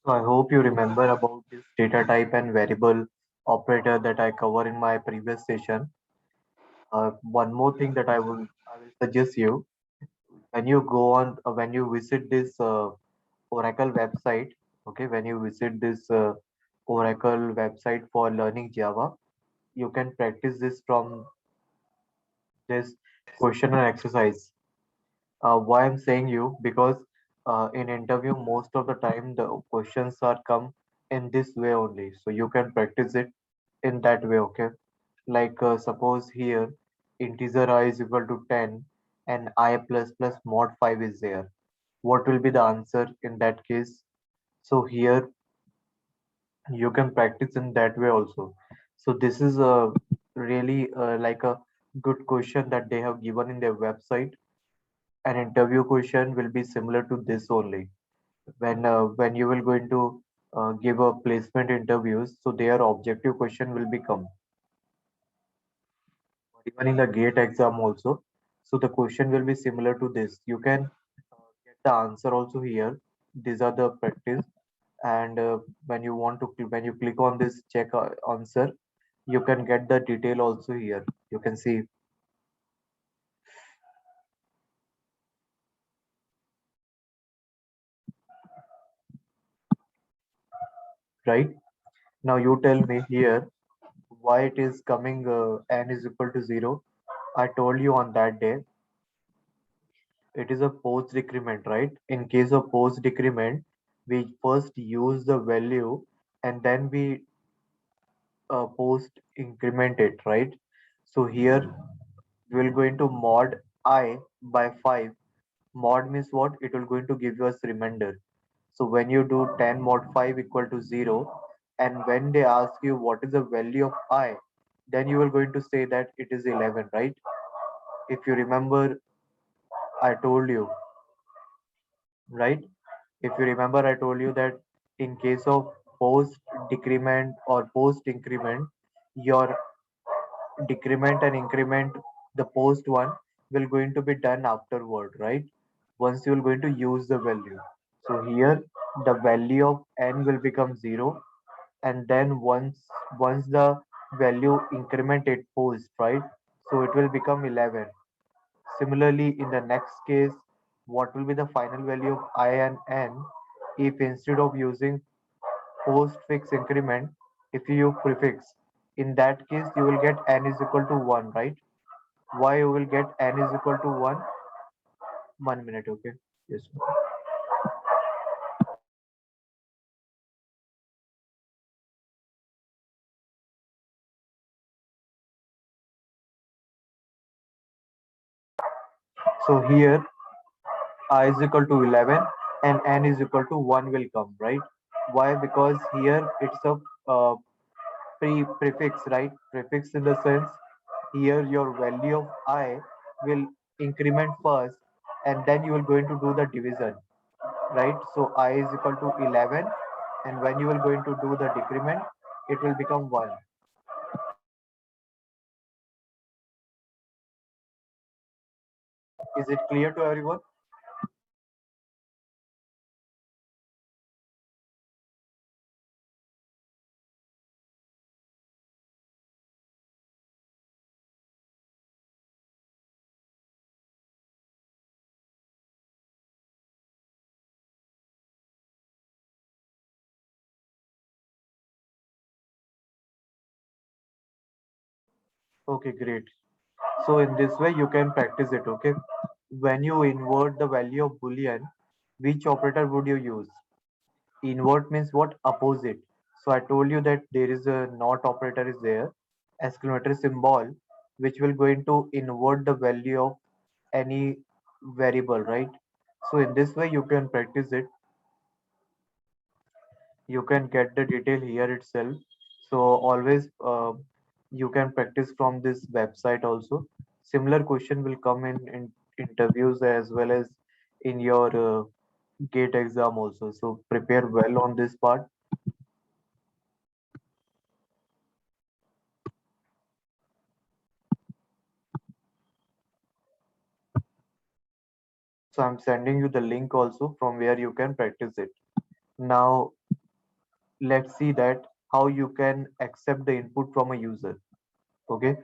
So I hope you remember about this data type and variable operator that I covered in my previous session. One more thing that I will suggest you when you go on when you visit this Oracle website. Okay, when you visit this Oracle website for learning Java, you can practice this from this questionnaire exercise. Why I'm saying you because in interview most of the time the questions are come in this way only, so you can practice it in that way. Okay, like suppose here integer I is equal to 10 and I plus plus mod 5 is there. What will be the answer in that case? So here you can practice in that way also. So this is a really like a good question that they have given in their website. An interview question will be similar to this only. When you will going to give a placement interviews, so their objective question will become even in the gate exam also. So the question will be similar to this. You can get the answer also here. These are the practice, and when you click on this check answer, you can get the detail also here. You can see, right? Now you tell me here why it is coming n is equal to 0. I told you on that day it is a post decrement, right? In case of post decrement, we first use the value and then we post increment it, right? So here we will going to mod I by 5. Mod means what? It will going to give us remainder. So when you do 10 mod 5 equal to 0, and when they ask you what is the value of I, then you are going to say that it is 11, right? If you remember, I told you, right? If you remember, I told you that in case of post decrement or post increment, your decrement and increment, the post one will going to be done afterward, right? Once you are going to use the value. So here the value of n will become 0, and then once the value increment it post, right? So it will become 11. Similarly, in the next case, what will be the final value of I and n if instead of using postfix increment, if you use prefix, in that case you will get n is equal to 1, right? Why you will get n is equal to 1? 1 minute, okay? Yes. So here I is equal to 11 and n is equal to 1 will come, right? Why? Because here it's a prefix, right? Prefix in the sense here your value of I will increment first and then you will going to do the division, right? So I is equal to 11, and when you will going to do the decrement, it will become 1. Is it clear to everyone? Okay, great. So in this way you can practice it, okay? When you invert the value of boolean, which operator would you use? Invert means what? Opposite. So I told you that there is a not operator is there, exclamatory symbol, which will going to invert the value of any variable, right? So in this way you can practice it. You can get the detail here itself. So always you can practice from this website also. Similar question will come in interviews as well as in your gate exam also, so prepare well on this part. So I'm sending you the link also from where you can practice it. Now let's see that how you can accept the input from a user. Okay,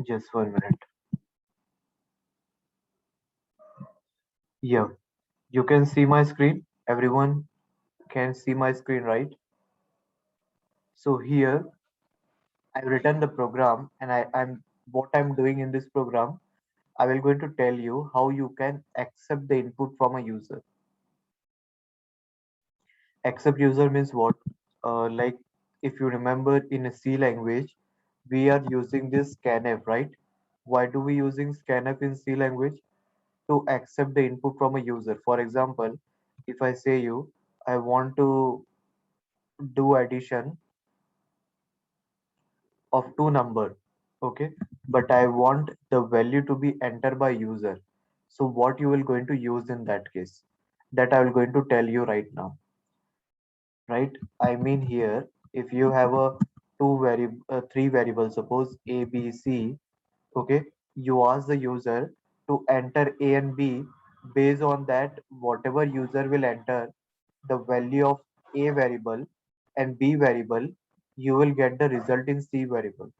just 1 minute. Yeah, you can see my screen. Everyone can see my screen, right? So here I've written the program, and I'm what I'm doing in this program. I will going to tell you how you can accept the input from a user. Accept user means what? Like if you remember in a C language, we are using this scanf, right? Why do we using scanf in C language? To accept the input from a user. For example, if I say you, I want to do addition of two number, okay, but I want the value to be entered by user. So what you will going to use in that case? That I will going to tell you right now, right? I mean here, if you have a three variables, suppose A, B, C, okay, you ask the user to enter A and B. Based on that, whatever user will enter the value of A variable and B variable, you will get the result in C variable.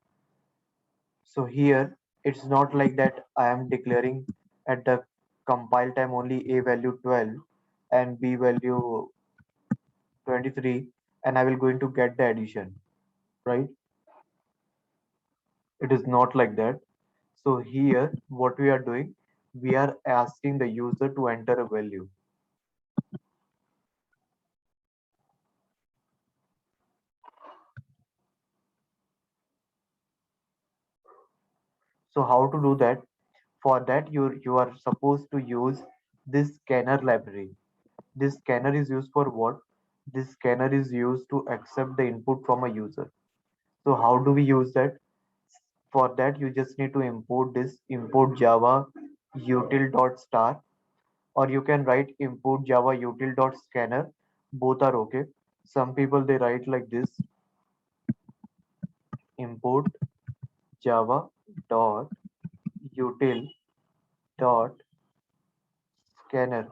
So here it's not like that I am declaring at the compile time only A value 12 and B value 23, and I will going to get the addition, right? It is not like that. So here what we are doing, we are asking the user to enter a value. So how to do that? For that you are supposed to use this scanner library. This scanner is used for what? This scanner is used to accept the input from a user. So how do we use that? For that, you just need to import this import Java util.star, or you can write import Java util.scanner. Both are okay. Some people they write like this: import Java dot util dot scanner.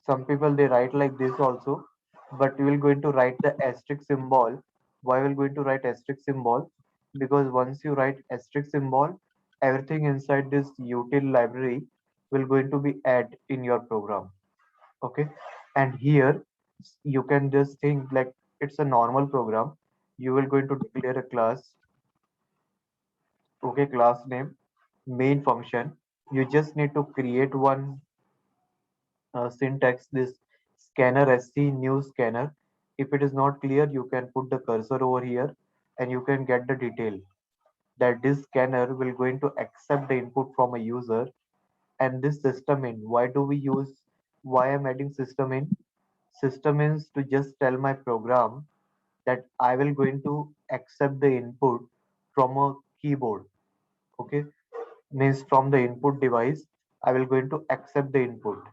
Some people they write like this also, but we will going to write the asterisk symbol. Why we will going to write asterisk symbol? Because once you write asterisk symbol, everything inside this util library will going to be add in your program. Okay, and here you can just think like it's a normal program. You will going to declare a class. Okay, class name, main function. You just need to create one syntax, this scanner sc new scanner. If it is not clear, you can put the cursor over here and you can get the detail that this scanner will going to accept the input from a user. And this system in, why do we use, why I'm adding system in? System is to just tell my program that I will going to accept the input from a keyboard. Okay, means from the input device I will going to accept the input,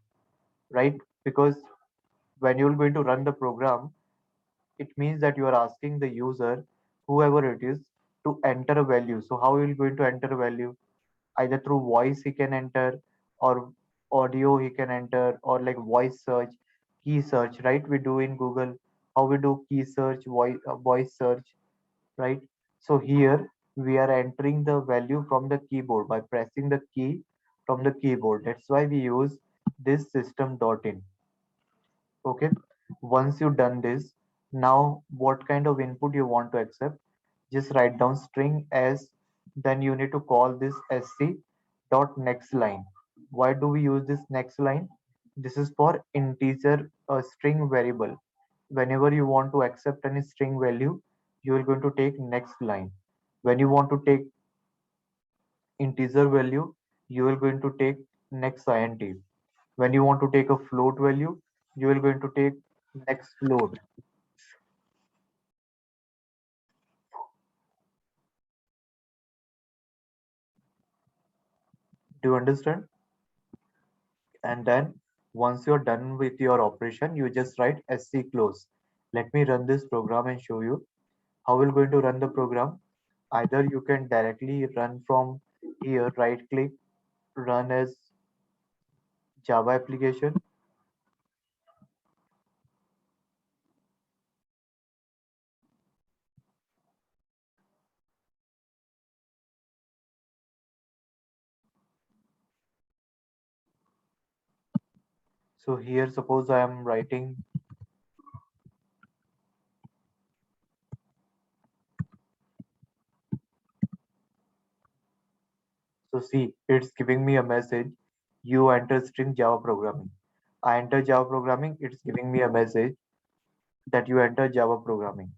right? Because when you're going to run the program, it means that you are asking the user, whoever it is, to enter a value. So how you going to enter a value? Either through voice he can enter, or audio he can enter, or like voice search, key search, right? We do in Google. How we do key search, voice search, right? So here we are entering the value from the keyboard by pressing the key from the keyboard. That's why we use this system dot in. Okay, once you've done this, now what kind of input you want to accept, just write down string as, then you need to call this sc dot next line. Why do we use this next line? This is for integer, a string variable. Whenever you want to accept any string value, you are going to take next line. When you want to take integer value, you are going to take next int. When you want to take a float value, you are going to take next float. Do you understand? And then once you're done with your operation, you just write sc close. Let me run this program and show you how we're going to run the program. Either you can directly run from here, right click, run as Java application. So here, suppose I am writing, so see, it's giving me a message, you enter string Java programming. I enter Java programming, it's giving me a message that you enter Java programming.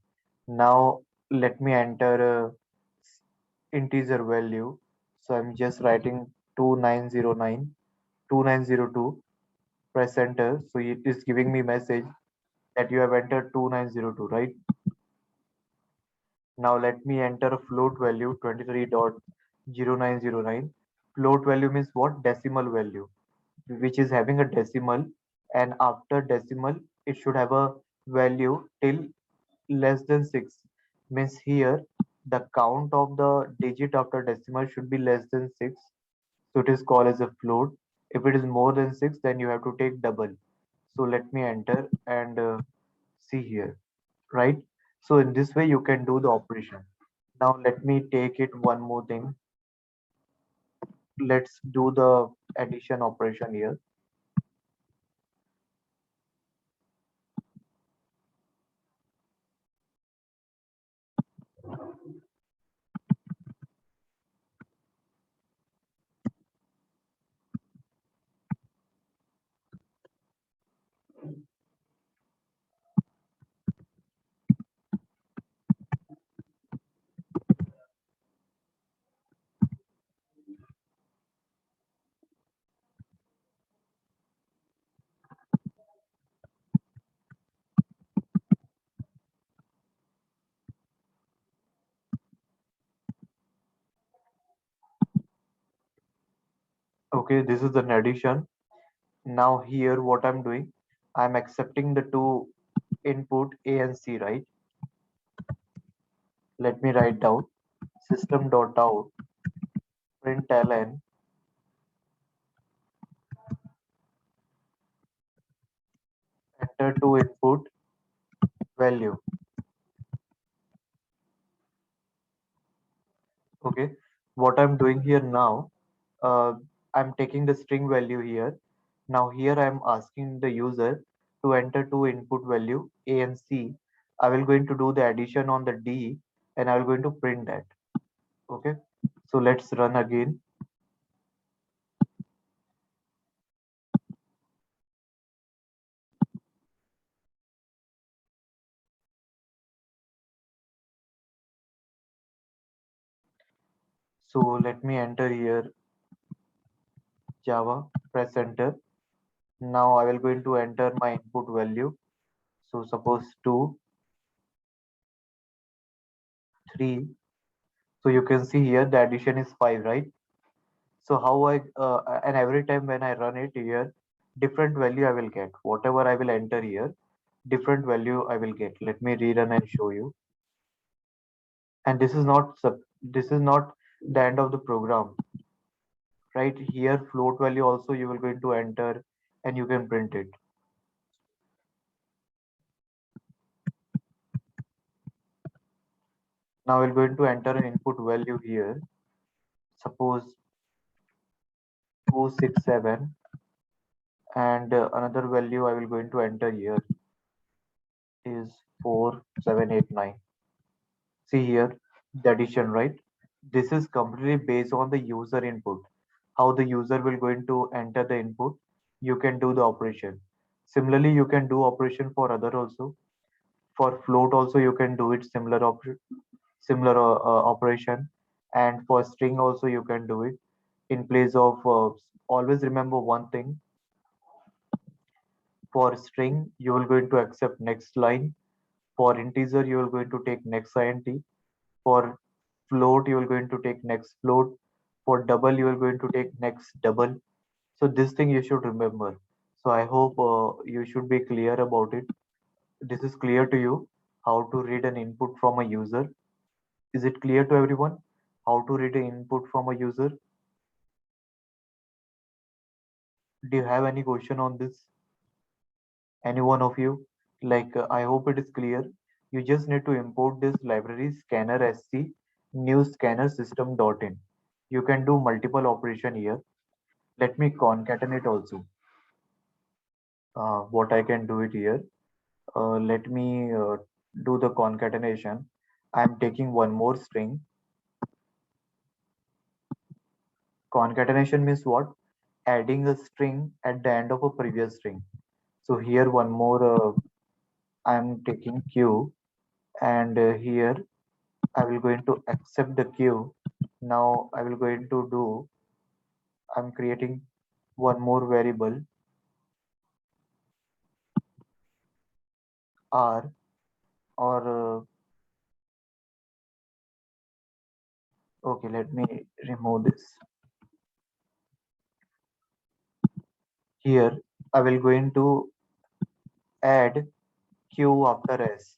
Now let me enter a integer value. So I'm just writing 2909, 2902, press enter. So it is giving me message that you have entered 2902, right? Now let me enter a float value 23.0909. Float value means what? Decimal value, which is having a decimal, and after decimal it should have a value till less than 6. Means here the count of the digit after decimal should be less than 6. So it is called as a float. If it is more than 6, then you have to take double. So let me enter and see here, right? So in this way you can do the operation. Now let me take it one more thing. Let's do the addition operation here. Okay, this is an addition. Now here what I'm doing, I'm accepting the two input A and C, right? Let me write down system.out println enter to input value. Okay, what I'm doing here now, uh, I'm taking the string value here. Now here I'm asking the user to enter two input value A and C. I will going to do the addition on the D and I will going to print that. Okay, so let's run again. So let me enter here Java, press enter. Now I will going to enter my input value. So suppose 2, 3. So you can see here the addition is 5, right? So how and every time when I run it here, different value I will get. Whatever I will enter here, different value I will get. Let me rerun and show you. And this is not the end of the program, right? Here float value also you will going to enter and you can print it. Now we're going to enter an input value here. Suppose 267 and another value I will going to enter here is 4789. See here the addition, right? This is completely based on the user input. How the user will going to enter the input, you can do the operation. Similarly, you can do operation for other also. For float also you can do it similar operation, and for string also you can do it. In place of always remember one thing, for string you will going to accept next line, for integer you will going to take next int, for float you will going to take next float, For double, you are going to take next double. So this thing you should remember. So I hope you should be clear about it. This is clear to you how to read an input from a user. Is it clear to everyone how to read an input from a user? Do you have any question on this? Any one of you? Like, I hope it is clear. You just need to import this library scanner sc new scanner system.in. You can do multiple operation here. Let me concatenate also. What I can do it here. Let me do the concatenation. I'm taking one more string. Concatenation means what? Adding a string at the end of a previous string. So here one more, I'm taking q, and here I will going to accept the q. Now I will going to do, I'm creating one more variable r, or okay, let me remove this. Here I will going to add q after s.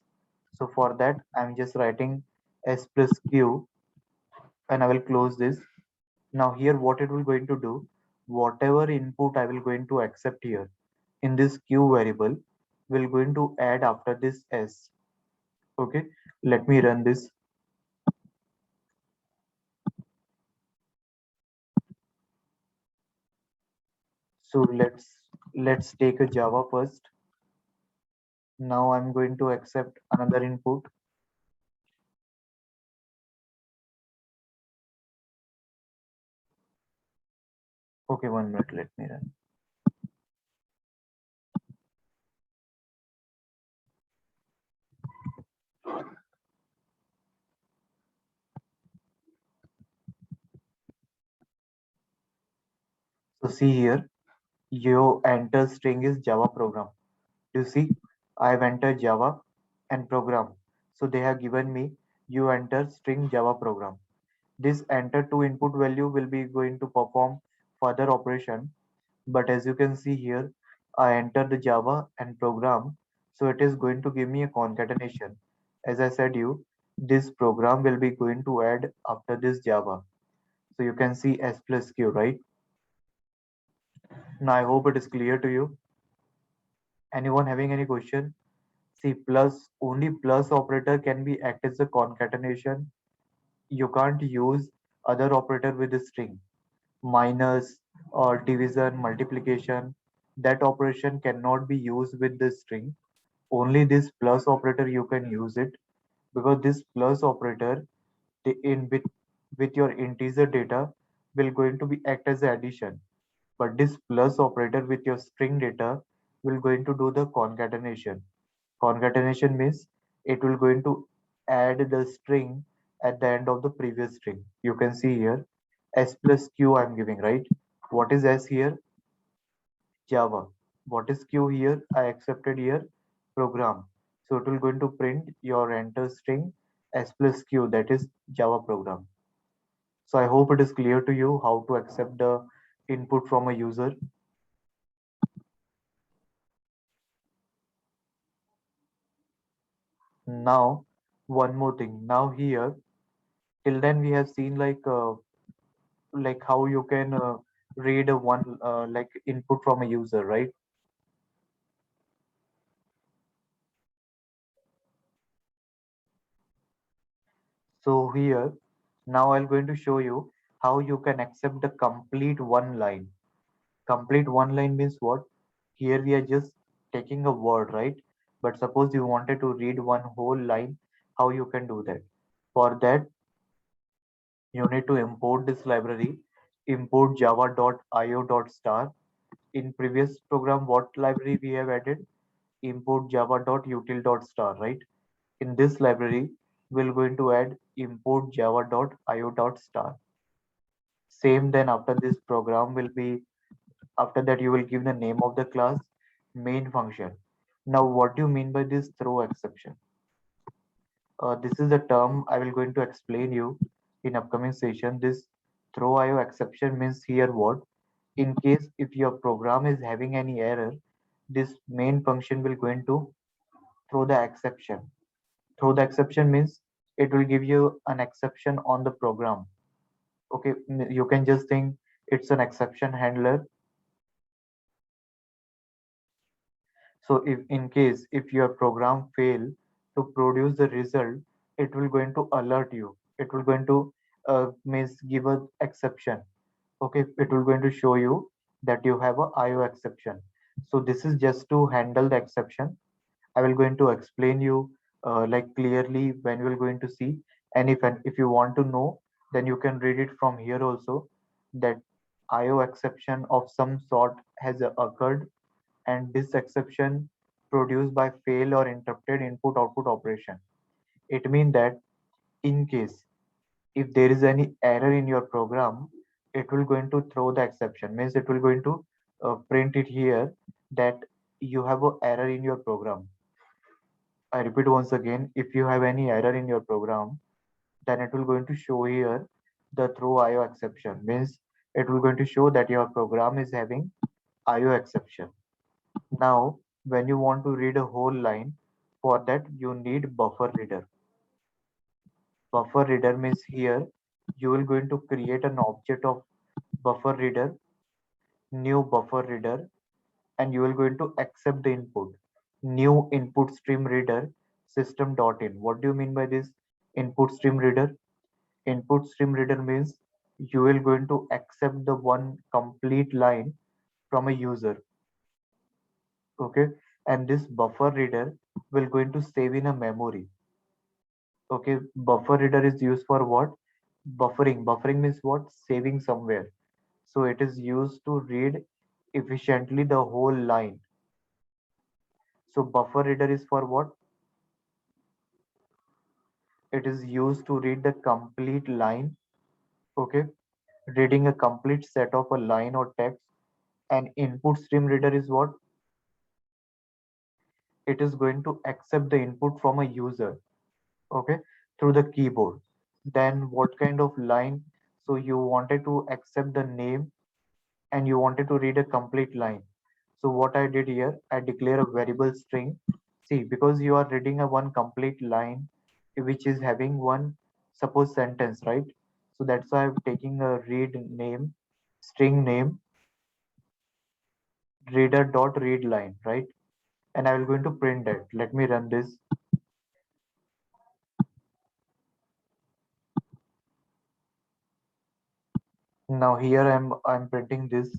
So for that, I'm just writing s plus q, and I will close this. Now here what it will going to do, whatever input I will going to accept here in this q variable will going to add after this s. Okay, let me run this. So let's take a Java first. Now I'm going to accept another input. Okay, 1 minute, let me run. So see here, your enter string is Java program. You see, I've entered Java and program. So they have given me you enter string Java program. This enter to input value will be going to perform further operation. But as you can see here, I enter the Java and program. So it is going to give me a concatenation. As I said you, this program will be going to add after this Java. So you can see S plus Q, right? Now I hope it is clear to you. Anyone having any question? See, plus only plus operator can be act as a concatenation. You can't use other operator with a string. Minus or division, multiplication, that operation cannot be used with this string. Only this plus operator you can use it, because this plus operator in with your integer data will going to be act as addition, but this plus operator with your string data will going to do the concatenation. Concatenation means it will going to add the string at the end of the previous string. You can see here s plus q I'm giving, right? What is s here? Java. What is q here? I accepted here program. So it will going to print your enter string s plus q, that is Java program. So I hope it is clear to you how to accept the input from a user. Now, one more thing. Now here, till then we have seen like how you can read a one like input from a user, right? So here, now I'm going to show you how you can accept the complete one line. Complete one line means what? Here we are just taking a word, right? But suppose you wanted to read one whole line, how you can do that? For that, you need to import this library, import java.io.star. In previous program, what library we have added? Import java.util.star, right? In this library, we're going to add import java.io.star. Same, then after this program will be, after that you will give the name of the class, main function. Now, what do you mean by this throw exception? This is the term I will going to explain you in upcoming session. This Throw IO exception means here what? In case if your program is having any error, this main function will going to throw the exception. Throw the exception means it will give you an exception on the program. Okay, you can just think it's an exception handler. So if in case if your program fail to produce the result, it will going to alert you. It will going to means give a exception. Okay, it will going to show you that you have a IO exception. So this is just to handle the exception. I will going to explain you like clearly when we're going to see. And if you want to know, then you can read it from here also that IO exception of some sort has occurred, and this exception produced by fail or interrupted input output operation. It means that in case if there is any error in your program, it will going to throw the exception, means it will going to print it here that you have a error in your program. I repeat once again, if you have any error in your program, then it will going to show here the throw IO exception, means it will going to show that your program is having IO exception. Now, when you want to read a whole line, for that you need buffer reader. Buffer reader means here you will going to create an object of buffer reader, new buffer reader, and you will going to accept the input. New input stream reader system.in. What do you mean by this input stream reader? Input stream reader means you will going to accept the one complete line from a user. Okay, and this buffer reader will going to save in a memory. Okay, buffer reader is used for what? Buffering means what? Saving somewhere. So it is used to read efficiently the whole line. So buffer reader is for what? It is used to read the complete line. Okay, reading a complete set of a line or text. And input stream reader is what? It is going to accept the input from a user. Okay, through the keyboard. Then what kind of line? So you wanted to accept the name and you wanted to read a complete line. So what I did here, I declare a variable string. See, because you are reading a one complete line which is having one suppose sentence, right? So that's why I'm taking a read name, string name, reader dot read line, right? And I will going to print that. Let me run this. Now here I'm printing this.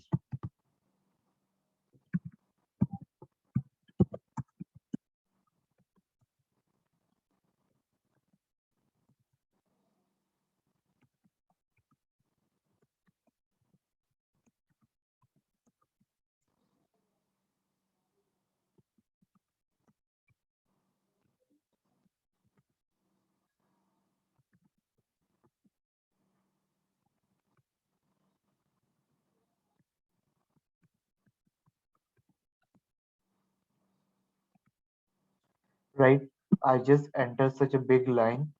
Right? I just enter such a big line,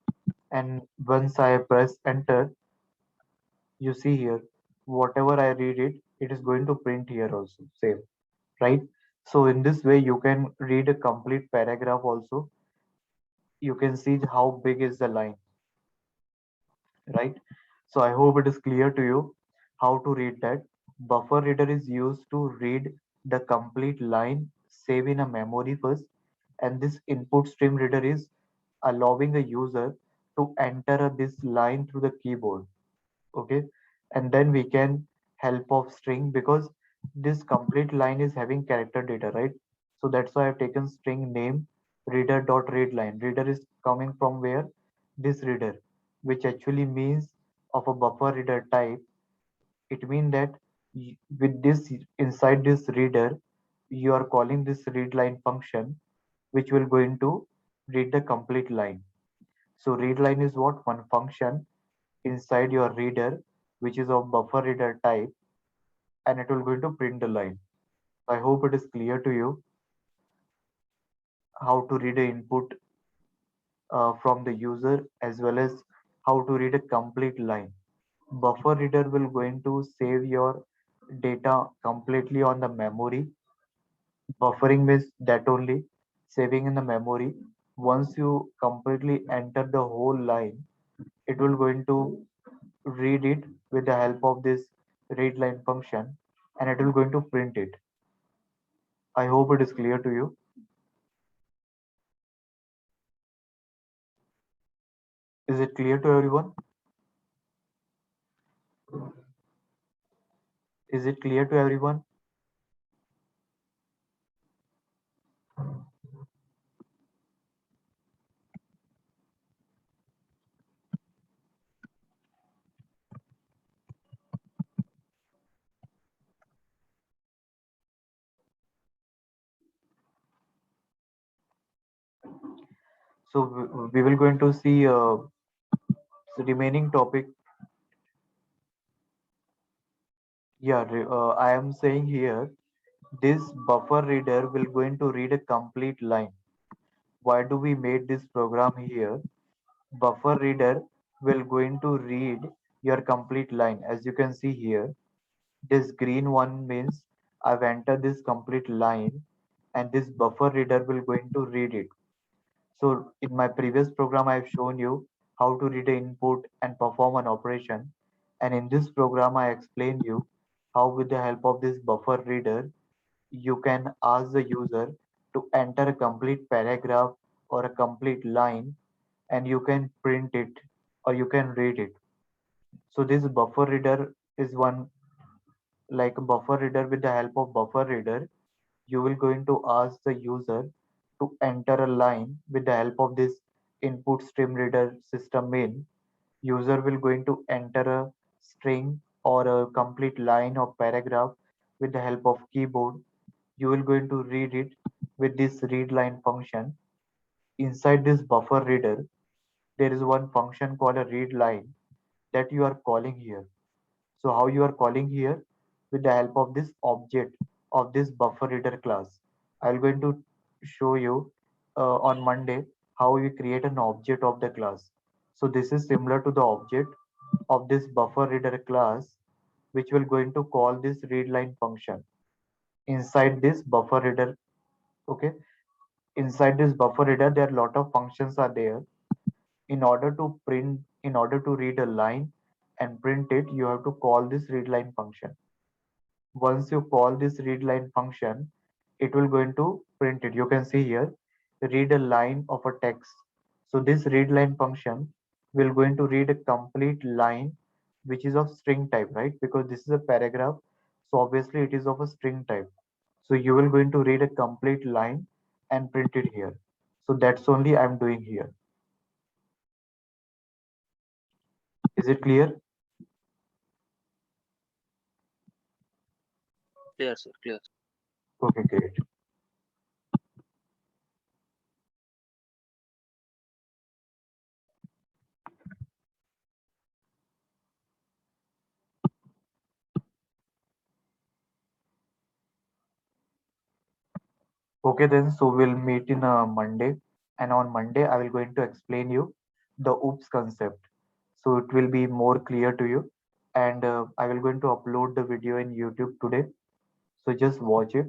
and once I press enter, you see here, whatever I read it, it is going to print here also, same, right? So in this way, you can read a complete paragraph also. You can see how big is the line, right? So I hope it is clear to you how to read that. Buffer reader is used to read the complete line, save in a memory first, and this input stream reader is allowing a user to enter this line through the keyboard. Okay, and then we can help of string because this complete line is having character data, right? So that's why I've taken string name reader dot read line. Reader is coming from where? This reader, which actually means of a buffer reader type. It means that with this inside this reader, you are calling this read line function, which will going to read the complete line. So read line is what? One function inside your reader, which is of buffer reader type, and it will going to print the line. I hope it is clear to you how to read an input from the user as well as how to read a complete line. Buffer reader will going to save your data completely on the memory. Buffering means that only saving in the memory. Once you completely enter the whole line, it will going to read it with the help of this read line function, and it will going to print it. I hope it is clear to you. Is it clear to everyone? Is it clear to everyone? So we will going to see the remaining topic. Yeah, I am saying here this buffer reader will going to read a complete line. Why do we made this program here? Buffer reader will going to read your complete line. As you can see here, this green one means I've entered this complete line, and this buffer reader will going to read it. So in my previous program, I've shown you how to read an input and perform an operation. And in this program, I explain you how with the help of this buffer reader, you can ask the user to enter a complete paragraph or a complete line, and you can print it or you can read it. So this buffer reader is one, like a buffer reader. With the help of buffer reader, you will going to ask the user to enter a line with the help of this input stream reader system main. User will going to enter a string or a complete line or paragraph with the help of keyboard. You will going to read it with this read line function. Inside this buffer reader, there is one function called a read line that you are calling here. So how you are calling here? With the help of this object of this buffer reader class. I'm going to show you on Monday how we create an object of the class. So this is similar to the object of this buffer reader class, which will going to call this read line function inside this buffer reader. Okay, inside this buffer reader, there are a lot of functions are there. In order to read a line and print it, you have to call this read line function. Once you call this read line function, it will going to print it. You can see here, read a line of a text. So this read line function will going to read a complete line which is of string type, right? Because this is a paragraph, so obviously it is of a string type. So you will going to read a complete line and print it here. So that's only I'm doing here. Is it clear? Clear, sir. Clear. Okay, great. Okay, then, so we'll meet in Monday, and on Monday I will going to explain you the OOPS concept, so it will be more clear to you. And I will going to upload the video in YouTube today, so just watch it.